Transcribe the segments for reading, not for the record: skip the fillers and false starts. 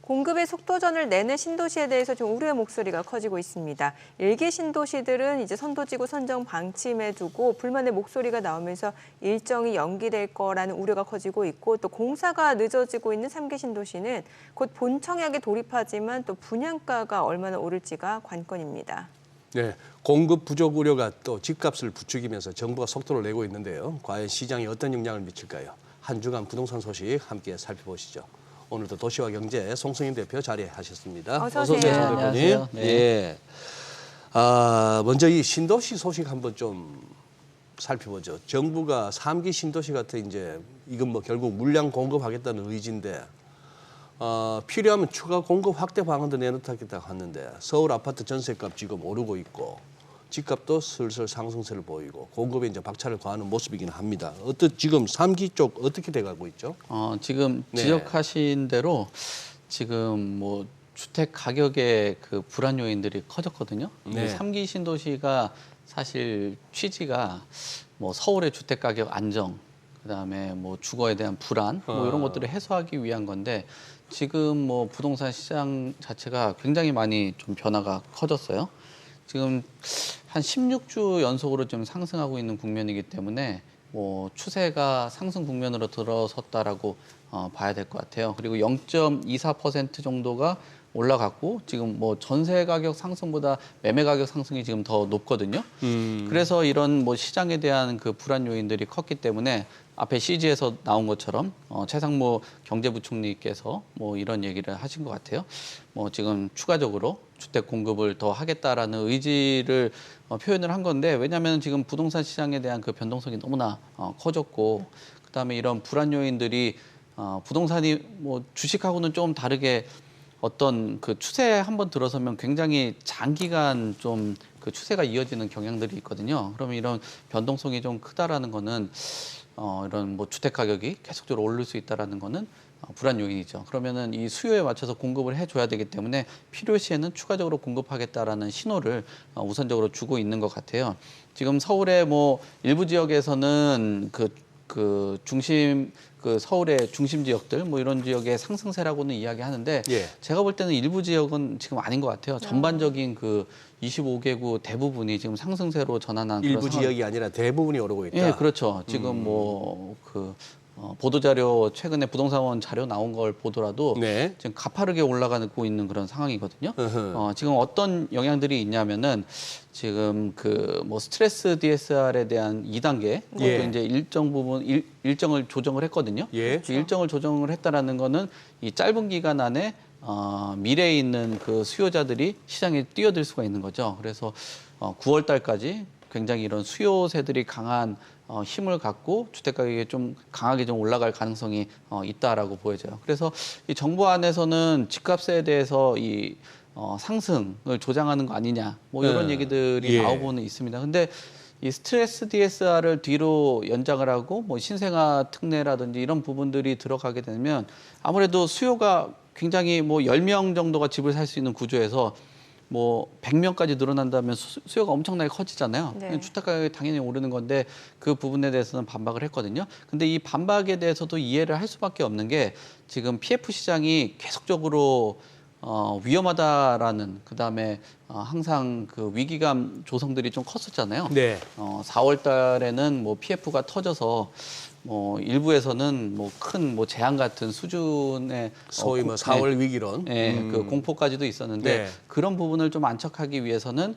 공급의 속도전을 내는 신도시에 대해서 좀 우려의 목소리가 커지고 있습니다. 일개 신도시들은 이제 선도지구 선정 방침에 두고 불만의 목소리가 나오면서 일정이 연기될 거라는 우려가 커지고 있고, 또 공사가 늦어지고 있는 3개 신도시는 곧 본청약에 돌입하지만 또 분양가가 얼마나 오를지가 관건입니다. 네, 공급 부족 우려가 또 집값을 부추기면서 정부가 속도를 내고 있는데요. 과연 시장에 어떤 영향을 미칠까요? 한 주간 부동산 소식 함께 살펴보시죠. 오늘도 도시와 경제 송승인 대표 자리하셨습니다. 어서 오세요. 송 안녕하세요. 대표님. 예. 먼저 이 신도시 소식 한번 좀 살펴보죠. 정부가 3기 신도시 같은 이제 이건 뭐 결국 물량 공급하겠다는 의지인데 필요하면 추가 공급 확대 방안도 내놓겠다고 하는데 서울 아파트 전세값 지금 오르고 있고 집값도 슬슬 상승세를 보이고 공급에 이제 박차를 가하는 모습이긴 합니다. 지금 3기 쪽 어떻게 돼가고 있죠? 지금 네. 지적하신 대로 지금 뭐 주택 가격의 그 불안 요인들이 커졌거든요. 네. 이 3기 신도시가 사실 취지가 뭐 서울의 주택 가격 안정, 그다음에 뭐 주거에 대한 불안, 뭐 이런 것들을 해소하기 위한 건데 지금 뭐 부동산 시장 자체가 굉장히 많이 좀 변화가 커졌어요. 지금 한 16주 연속으로 좀 상승하고 있는 국면이기 때문에 뭐 추세가 상승 국면으로 들어섰다라고 봐야 될 것 같아요. 그리고 0.24% 정도가 올라갔고 지금 뭐 전세 가격 상승보다 매매 가격 상승이 지금 더 높거든요. 그래서 이런 뭐 시장에 대한 그 불안 요인들이 컸기 때문에 앞에 CG에서 나온 것처럼 최상무 경제부총리께서 뭐 이런 얘기를 하신 것 같아요. 뭐 지금 추가적으로 주택 공급을 더 하겠다라는 의지를 표현을 한 건데, 왜냐하면 지금 부동산 시장에 대한 그 변동성이 너무나 커졌고, 그다음에 이런 불안 요인들이 부동산이 뭐 주식하고는 좀 다르게 어떤 그 추세에 한번 들어서면 굉장히 장기간 좀 그 추세가 이어지는 경향들이 있거든요. 그러면 이런 변동성이 좀 크다라는 거는 이런 뭐 주택 가격이 계속적으로 오를 수 있다라는 거는 불안 요인이죠. 그러면은 이 수요에 맞춰서 공급을 해줘야 되기 때문에 필요시에는 추가적으로 공급하겠다라는 신호를 우선적으로 주고 있는 것 같아요. 지금 서울의 뭐 일부 지역에서는 중심 서울의 중심 지역들 뭐 이런 지역의 상승세라고는 이야기하는데 제가 볼 때는 일부 지역은 지금 아닌 것 같아요. 전반적인 그 25개구 대부분이 지금 상승세로 전환한 일부 지역이 아니라 대부분이 오르고 있다. 예, 그렇죠. 지금 뭐 보도 자료 최근에 부동산원 자료 나온 걸 보더라도 네. 지금 가파르게 올라가고 있는 그런 상황이거든요. 지금 어떤 영향들이 있냐면은 지금 뭐 스트레스 DSR에 대한 2단계 그것도 이제 일정 부분 일정을 조정을 했거든요. 그렇죠. 일정을 조정을 했다라는 거는 이 짧은 기간 안에 미래에 있는 그 수요자들이 시장에 뛰어들 수가 있는 거죠. 그래서 9월 달까지 굉장히 이런 수요세들이 강한 힘을 갖고 주택 가격이 좀 강하게 좀 올라갈 가능성이 있다라고 보여져요. 그래서 이 정부 안에서는 집값에 대해서 이 상승을 조장하는 거 아니냐, 뭐 이런 얘기들이 나오고는 있습니다. 근데 이 스트레스 DSR을 뒤로 연장을 하고 뭐 신생아 특례라든지 이런 부분들이 들어가게 되면 아무래도 수요가 굉장히 뭐 10명 정도가 집을 살 수 있는 구조에서 뭐 100명까지 늘어난다면 수요가 엄청나게 커지잖아요. 네. 주택 가격이 당연히 오르는 건데 그 부분에 대해서는 반박을 했거든요. 근데 이 반박에 대해서도 이해를 할 수밖에 없는 게 지금 PF 시장이 계속적으로 위험하다라는, 그다음에 항상 그 위기감 조성들이 좀 컸었잖아요. 네. 4월 달에는 뭐 PF가 터져서 뭐 일부에서는 뭐 큰 뭐 재앙 같은 수준의 소위 뭐 4월 위기론. 그 공포까지도 있었는데 네. 그런 부분을 좀 안착하기 위해서는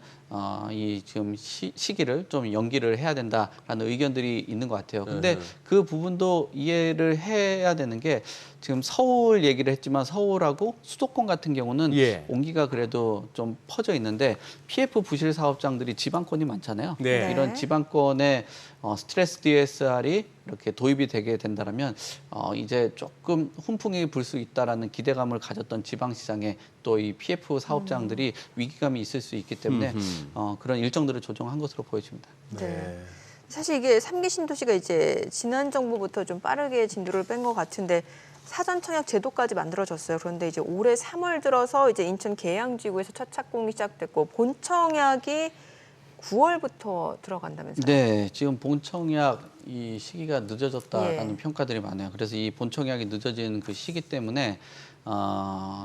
이 지금 시기를 좀 연기를 해야 된다라는 의견들이 있는 것 같아요. 근데 그 부분도 이해를 해야 되는 게 지금 서울 얘기를 했지만 서울하고 수도권 같은 경우는 온기가 그래도 좀 퍼져 있는데 PF 부실 사업장들이 지방권이 많잖아요. 네. 이런 지방권의 스트레스 DSR이 이렇게 도입이 되게 된다면 이제 조금 훈풍이 불 수 있다라는 기대감을 가졌던 지방시장에 또 이 PF 사업장들이 위기감이 있을 수 있기 때문에 그런 일정들을 조정한 것으로 보여집니다. 네. 사실 이게 3기 신도시가 이제 지난 정부부터 좀 빠르게 진도를 뺀 것 같은데 사전 청약 제도까지 만들어졌어요. 그런데 이제 올해 3월 들어서 이제 인천 계양지구에서 첫 착공이 시작됐고 본청약이 9월부터 들어간다면서요? 네, 지금 본청약 이 시기가 늦어졌다라는 평가들이 많아요. 그래서 이 본청약이 늦어진 그 시기 때문에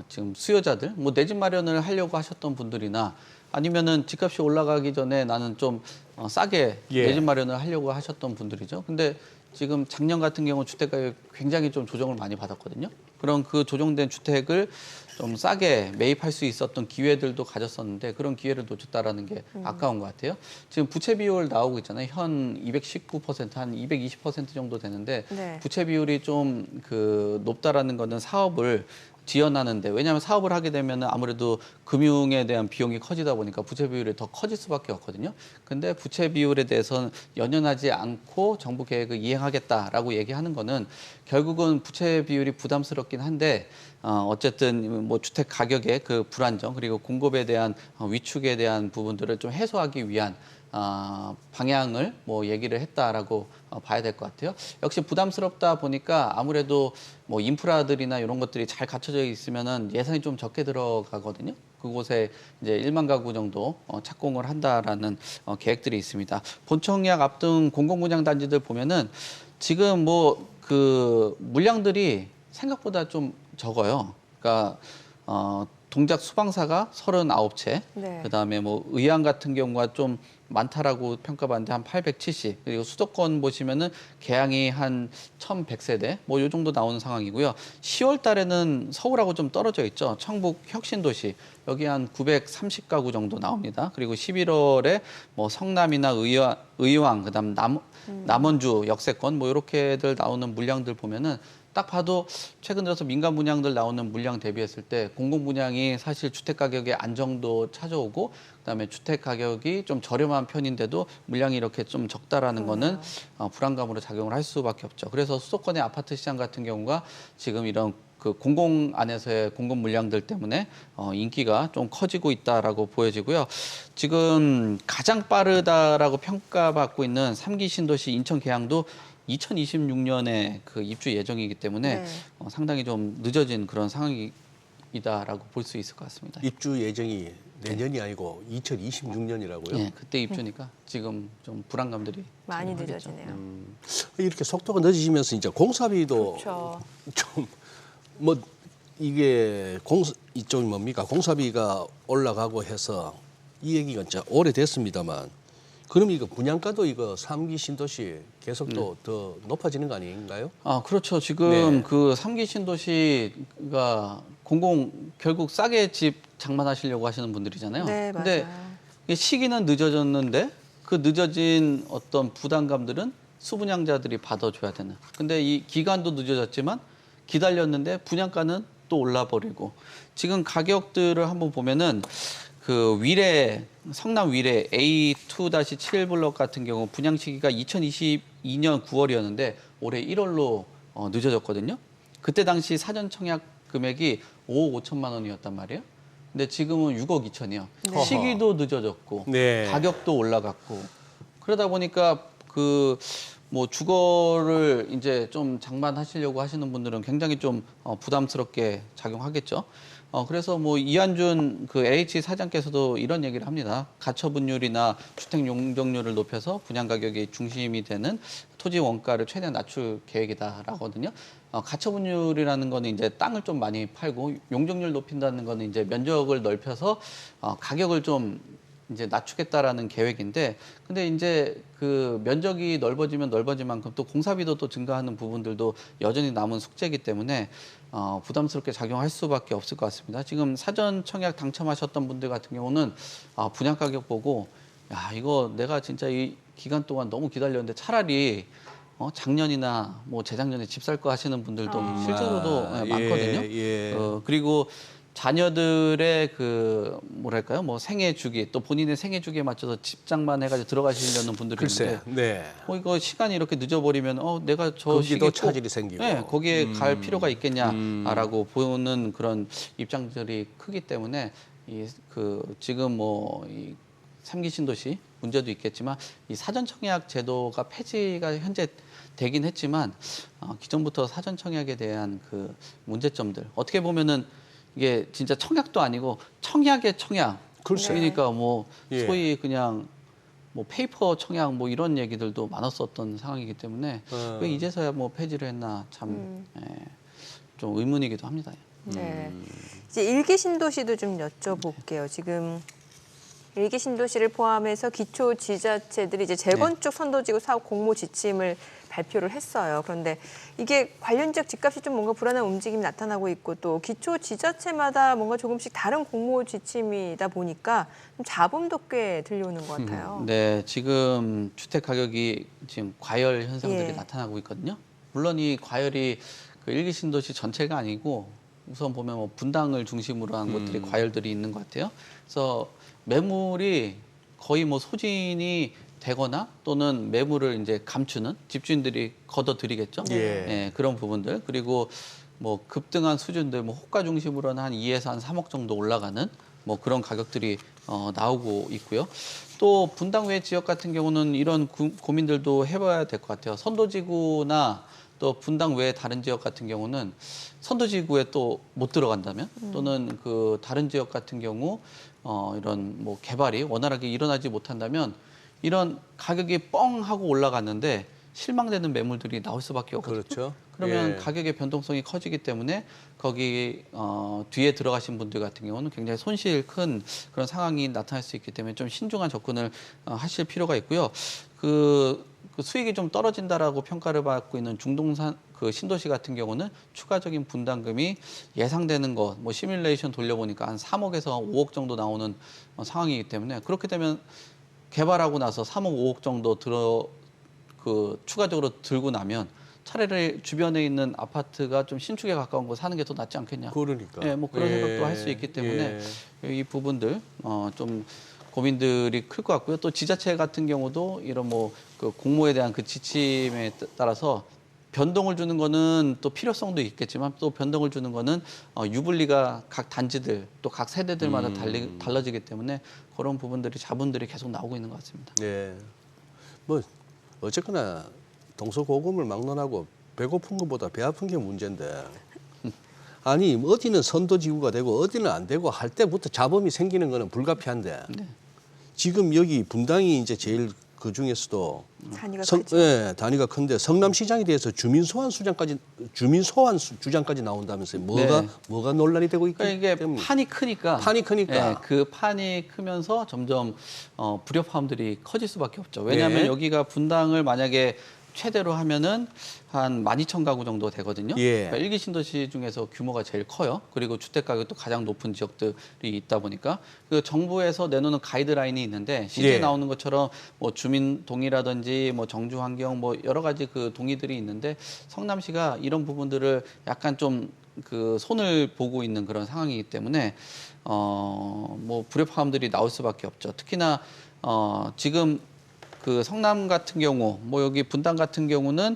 지금 수요자들, 뭐 내 집 마련을 하려고 하셨던 분들이나 아니면은 집값이 올라가기 전에 나는 좀 싸게 예. 내 집 마련을 하려고 하셨던 분들이죠. 근데 지금 작년 같은 경우 주택가격이 굉장히 좀 조정을 많이 받았거든요. 그런 그 조정된 주택을 좀 싸게 매입할 수 있었던 기회들도 가졌었는데 그런 기회를 놓쳤다라는 게 아까운 것 같아요. 지금 부채 비율 나오고 있잖아요. 현 219%, 한 220% 정도 되는데 네. 부채 비율이 좀 그 높다라는 거는 사업을 지연하는데, 왜냐하면 사업을 하게 되면 아무래도 금융에 대한 비용이 커지다 보니까 부채 비율이 더 커질 수밖에 없거든요. 근데 부채 비율에 대해서는 연연하지 않고 정부 계획을 이행하겠다라고 얘기하는 거는 결국은 부채 비율이 부담스럽긴 한데 어쨌든 뭐 주택 가격의 그 불안정 그리고 공급에 대한 위축에 대한 부분들을 좀 해소하기 위한 방향을 뭐 얘기를 했다라고 봐야 될 것 같아요. 역시 부담스럽다 보니까 아무래도 뭐 인프라들이나 이런 것들이 잘 갖춰져 있으면은 예산이 좀 적게 들어가거든요. 그곳에 이제 1만 가구 정도 착공을 한다라는 계획들이 있습니다. 본청약 앞둔 공공분양 단지들 보면은 지금 뭐 그 물량들이 생각보다 좀 적어요. 그러니까 동작 수방사가 39채, 네. 그다음에 뭐 의왕 같은 경우가 좀 많다라고 평가받는데 한 870, 그리고 수도권 보시면은 개항이 한 1100세대 뭐 요 정도 나오는 상황이고요. 10월 달에는 서울하고 좀 떨어져 있죠. 청북 혁신도시 여기 한 930가구 정도 나옵니다. 그리고 11월에 뭐 성남이나 의왕 그다음 남원주 역세권 뭐 이렇게들 나오는 물량들 보면은 딱 봐도 최근 들어서 민간 분양들 나오는 물량 대비했을 때 공공 분양이 사실 주택 가격의 안정도 찾아오고 그다음에 주택 가격이 좀 저렴한 편인데도 물량이 이렇게 좀 적다라는 거는 불안감으로 작용을 할 수밖에 없죠. 그래서 수도권의 아파트 시장 같은 경우가 지금 이런 그 공공 안에서의 공공 물량들 때문에 인기가 좀 커지고 있다라고 보여지고요. 지금 가장 빠르다라고 평가받고 있는 3기 신도시 인천 계양도 2026년에 그 입주 예정이기 때문에 네. 상당히 좀 늦어진 그런 상황이다라고 볼 수 있을 것 같습니다. 입주 예정이 내년이 아니고 2026년이라고요. 예, 그때 입주니까 지금 좀 불안감들이 많이 좀 하겠죠. 늦어지네요. 이렇게 속도가 늦어지면서 이제 공사비도 그렇죠. 좀 뭐 이게 이쪽이 뭡니까? 공사비가 올라가고 해서 이 얘기가 진짜 오래됐습니다만 그럼 이거 분양가도 이거 3기 신도시 계속 또 더 높아지는 거 아닌가요? 그렇죠. 지금 네. 그 3기 신도시가 결국 싸게 집 장만하시려고 하시는 분들이잖아요. 네, 근데 맞아요. 이게 시기는 늦어졌는데 그 늦어진 어떤 부담감들은 수분양자들이 받아줘야 되는. 근데 이 기간도 늦어졌지만 기다렸는데 분양가는 또 올라버리고 지금 가격들을 한번 보면은 그 성남 위례 A2-7 블록 같은 경우 분양 시기가 2022년 9월이었는데 올해 1월로 늦어졌거든요. 그때 당시 사전 청약 금액이 5억 5천만 원이었단 말이에요. 근데 지금은 6억 2천이요. 네. 시기도 늦어졌고 네. 가격도 올라갔고 그러다 보니까 그 뭐 주거를 이제 좀 장만하시려고 하시는 분들은 굉장히 좀 부담스럽게 작용하겠죠. 그래서 뭐 이한준 그 LH 사장께서도 이런 얘기를 합니다. 가처분율이나 주택 용적률을 높여서 분양 가격이 중심이 되는 토지 원가를 최대한 낮출 계획이다라거든요. 가처분율이라는 거는 이제 땅을 좀 많이 팔고 용적률 높인다는 거는 이제 면적을 넓혀서 가격을 좀 이제 낮추겠다라는 계획인데, 근데 이제 그 면적이 넓어지면 넓어진 만큼 또 공사비도 또 증가하는 부분들도 여전히 남은 숙제이기 때문에 부담스럽게 작용할 수밖에 없을 것 같습니다. 지금 사전 청약 당첨하셨던 분들 같은 경우는 분양 가격 보고 야 이거 내가 진짜 이 기간 동안 너무 기다렸는데 차라리 작년이나 뭐 재작년에 집 살 거 하시는 분들도 실제로도 많거든요. 예. 그리고 자녀들의 그 뭐랄까요, 뭐 생애 주기 또 본인의 생애 주기에 맞춰서 집장만 해가지고 들어가시려는 분들이 글쎄, 있는데, 네. 이거 시간이 이렇게 늦어버리면 내가 저 거기도 시기에 꼭, 차질이 생기고. 네, 거기에 갈 필요가 있겠냐라고 보는 그런 입장들이 크기 때문에 지금 이 3기 신도시 문제도 있겠지만 이 사전 청약 제도가 폐지가 현재 되긴 했지만 기존부터 사전 청약에 대한 그 문제점들 어떻게 보면은 이게 진짜 청약도 아니고 청약의 청약. 글쎄. 그러니까 뭐 예. 소위 그냥 뭐 페이퍼 청약 뭐 이런 얘기들도 많았었던 상황이기 때문에 왜 이제서야 뭐 폐지를 했나 참 좀 의문이기도 합니다. 네. 이제 일기 신도시도 좀 여쭤볼게요. 지금 일기 신도시를 포함해서 기초 지자체들이 이제 재건축 선도지구 사업 공모 지침을 발표를 했어요. 그런데 이게 관련 지역 집값이 좀 뭔가 불안한 움직임이 나타나고 있고 또 기초 지자체마다 뭔가 조금씩 다른 공모 지침이다 보니까 좀 잡음도 꽤 들려오는 것 같아요. 네, 지금 주택 가격이 지금 과열 현상들이 예. 나타나고 있거든요. 물론 이 과열이 그 일기 신도시 전체가 아니고 우선 보면 뭐 분당을 중심으로 한 곳들이 과열들이 있는 것 같아요. 그래서 매물이 거의 뭐 소진이 되거나 또는 매물을 이제 감추는 집주인들이 걷어들이겠죠. 예. 예, 그런 부분들 그리고 뭐 급등한 수준들 뭐 호가 중심으로는 한 2에서 한 3억 정도 올라가는 뭐 그런 가격들이 나오고 있고요. 또 분당 외 지역 같은 경우는 이런 고민들도 해봐야 될 것 같아요. 선도지구나 또 분당 외 다른 지역 같은 경우는 선도지구에 또 못 들어간다면 또는 그 다른 지역 같은 경우 이런 뭐 개발이 원활하게 일어나지 못한다면 이런 가격이 뻥 하고 올라갔는데 실망되는 매물들이 나올 수밖에 없거든요. 그렇죠. 그러면 예. 가격의 변동성이 커지기 때문에 거기 뒤에 들어가신 분들 같은 경우는 굉장히 손실 큰 그런 상황이 나타날 수 있기 때문에 좀 신중한 접근을 하실 필요가 있고요. 그 수익이 좀 떨어진다라고 평가를 받고 있는 중동산 그 신도시 같은 경우는 추가적인 분담금이 예상되는 것, 뭐 시뮬레이션 돌려보니까 한 3억에서 5억 정도 나오는 상황이기 때문에 그렇게 되면 개발하고 나서 3억, 5억 정도 추가적으로 들고 나면 차라리 주변에 있는 아파트가 좀 신축에 가까운 거 사는 게 더 낫지 않겠냐. 그러니까. 예, 뭐 그런 생각도 할 수 있기 때문에 이 부분들 좀 고민들이 클 것 같고요. 또 지자체 같은 경우도 이런 뭐 그 공모에 대한 그 지침에 따라서 변동을 주는 거는 또 필요성도 있겠지만 또 변동을 주는 거는 유불리가 각 단지들 또 각 세대들마다 달라지기 때문에 그런 부분들이 자본들이 계속 나오고 있는 것 같습니다. 예. 뭐 어쨌거나 동서고금을 막론하고 배고픈 것보다 배 아픈 게 문제인데 아니 어디는 선도지구가 되고 어디는 안 되고 할 때부터 잡음이 생기는 거는 불가피한데 네. 지금 여기 분당이 이제 제일 그 중에서도 단위가 크죠. 예, 단위가 큰데 성남시장에 대해서 주민소환 주장까지 나온다면서요. 네. 뭐가 논란이 되고 있기 그러니까 이게 때문에 판이 크니까 예, 그 판이 크면서 점점 불협화음들이 커질 수밖에 없죠. 왜냐하면 네. 여기가 분당을 만약에 최대로 하면은 한 12,000가구 정도 되거든요. 예. 그러니까 일기 신도시 중에서 규모가 제일 커요. 그리고 주택 가격도 가장 높은 지역들이 있다 보니까 그 정부에서 내놓는 가이드라인이 있는데 시제에 예. 나오는 것처럼 뭐 주민 동의라든지 뭐 정주 환경 뭐 여러 가지 그 동의들이 있는데 성남시가 이런 부분들을 약간 좀 그 손을 보고 있는 그런 상황이기 때문에 뭐 불협화음들이 나올 수밖에 없죠. 특히나 지금 그 성남 같은 경우, 뭐 여기 분당 같은 경우는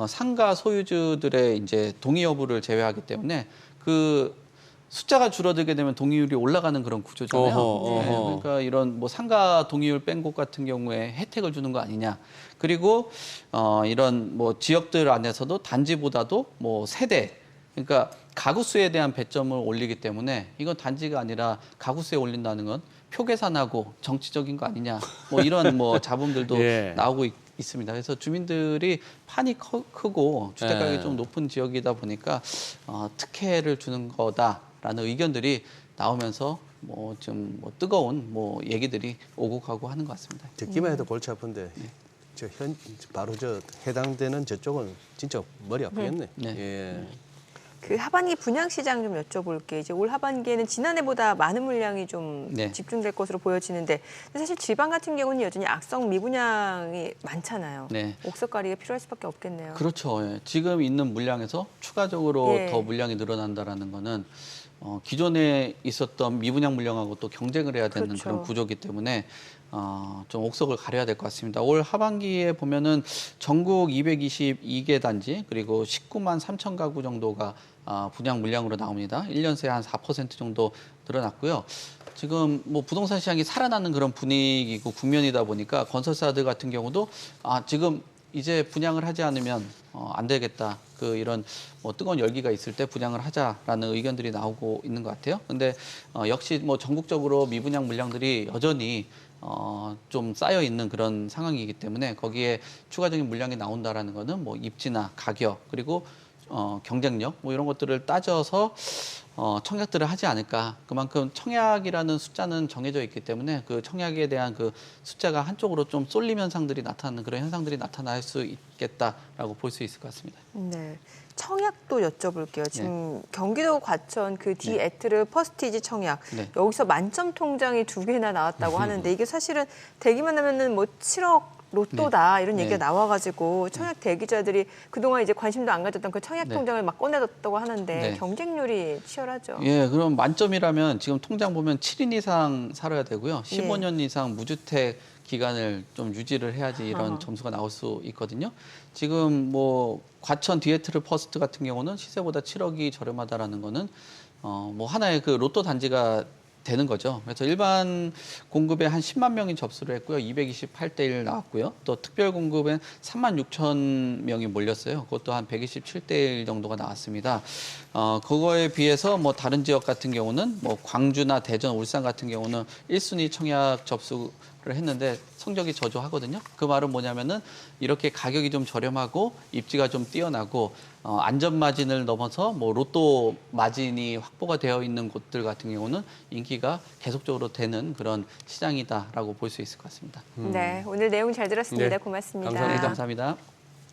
상가 소유주들의 이제 동의 여부를 제외하기 때문에 그 숫자가 줄어들게 되면 동의율이 올라가는 그런 구조잖아요. 어허. 네, 그러니까 이런 뭐 상가 동의율 뺀 곳 같은 경우에 혜택을 주는 거 아니냐. 그리고 이런 뭐 지역들 안에서도 단지보다도 뭐 세대, 그러니까 가구 수에 대한 배점을 올리기 때문에 이건 단지가 아니라 가구 수에 올린다는 건 표 계산하고 정치적인 거 아니냐. 뭐 이런 뭐 자본들도 예. 나오고 있습니다. 그래서 주민들이 판이 크고 주택 가격이 예. 좀 높은 지역이다 보니까 특혜를 주는 거다라는 의견들이 나오면서 뭐 좀 뭐 뜨거운 뭐 얘기들이 오고 가고 하는 것 같습니다. 듣기만 해도 골치 아픈데 바로 해당되는 저쪽은 진짜 머리 아프겠네. 네. 예. 그 하반기 분양 시장 좀 여쭤볼게요. 이제 올 하반기에는 지난해보다 많은 물량이 좀 네. 집중될 것으로 보여지는데 근데 사실 지방 같은 경우는 여전히 악성 미분양이 많잖아요. 네. 옥석가리가 필요할 수밖에 없겠네요. 그렇죠. 예. 지금 있는 물량에서 추가적으로 예. 더 물량이 늘어난다라는 거는 기존에 있었던 미분양 물량하고 또 경쟁을 해야 되는 그렇죠. 그런 구조이기 때문에 좀 옥석을 가려야 될 것 같습니다. 올 하반기에 보면은 전국 222개 단지 그리고 19만 3천 가구 정도가 분양 물량으로 나옵니다. 1년 새에 한 4% 정도 늘어났고요. 지금 뭐 부동산 시장이 살아나는 그런 분위기고 국면이다 보니까 건설사들 같은 경우도 지금 이제 분양을 하지 않으면 안 되겠다. 그 이런 뭐 뜨거운 열기가 있을 때 분양을 하자라는 의견들이 나오고 있는 것 같아요. 근데 역시 뭐 전국적으로 미분양 물량들이 여전히 좀 쌓여 있는 그런 상황이기 때문에 거기에 추가적인 물량이 나온다라는 거는 뭐 입지나 가격 그리고 경쟁력 뭐 이런 것들을 따져서 청약들을 하지 않을까. 그만큼 청약이라는 숫자는 정해져 있기 때문에 그 청약에 대한 그 숫자가 한쪽으로 좀 쏠림 현상들이 나타나는 그런 현상들이 나타날 수 있겠다라고 볼 수 있을 것 같습니다. 네. 청약도 여쭤볼게요. 지금 경기도 과천 그 디에트르 퍼스티지 청약 네. 여기서 만점 통장이 2개나 나왔다고 하는데 이게 사실은 되기만 하면은 뭐 7억 로또다 이런 얘기가 네. 나와가지고 청약 대기자들이 그동안 이제 관심도 안 가졌던 그 청약 네. 통장을 막 꺼내뒀다고 하는데 네. 경쟁률이 치열하죠. 예, 그럼 만점이라면 지금 통장 보면 7인 이상 살아야 되고요. 15년 이상 무주택 기간을 좀 유지를 해야지 이런 점수가 나올 수 있거든요. 지금 뭐 과천 디에트르 퍼스트 같은 경우는 시세보다 7억이 저렴하다라는 거는 뭐 하나의 그 로또 단지가 되는 거죠. 그래서 일반 공급에 한 10만 명이 접수를 했고요. 228대 1 나왔고요. 또 특별 공급엔 3만 6천 명이 몰렸어요. 그것도 한 127대 1 정도가 나왔습니다. 그거에 비해서 뭐 다른 지역 같은 경우는 뭐 광주나 대전, 울산 같은 경우는 1순위 청약 접수를 했는데 성적이 저조하거든요. 그 말은 뭐냐면은 이렇게 가격이 좀 저렴하고 입지가 좀 뛰어나고 안전 마진을 넘어서 뭐 로또 마진이 확보가 되어 있는 곳들 같은 경우는 인기가 계속적으로 되는 그런 시장이다라고 볼 수 있을 것 같습니다. 네, 오늘 내용 잘 들었습니다. 네. 고맙습니다. 감사합니다. 감사합니다.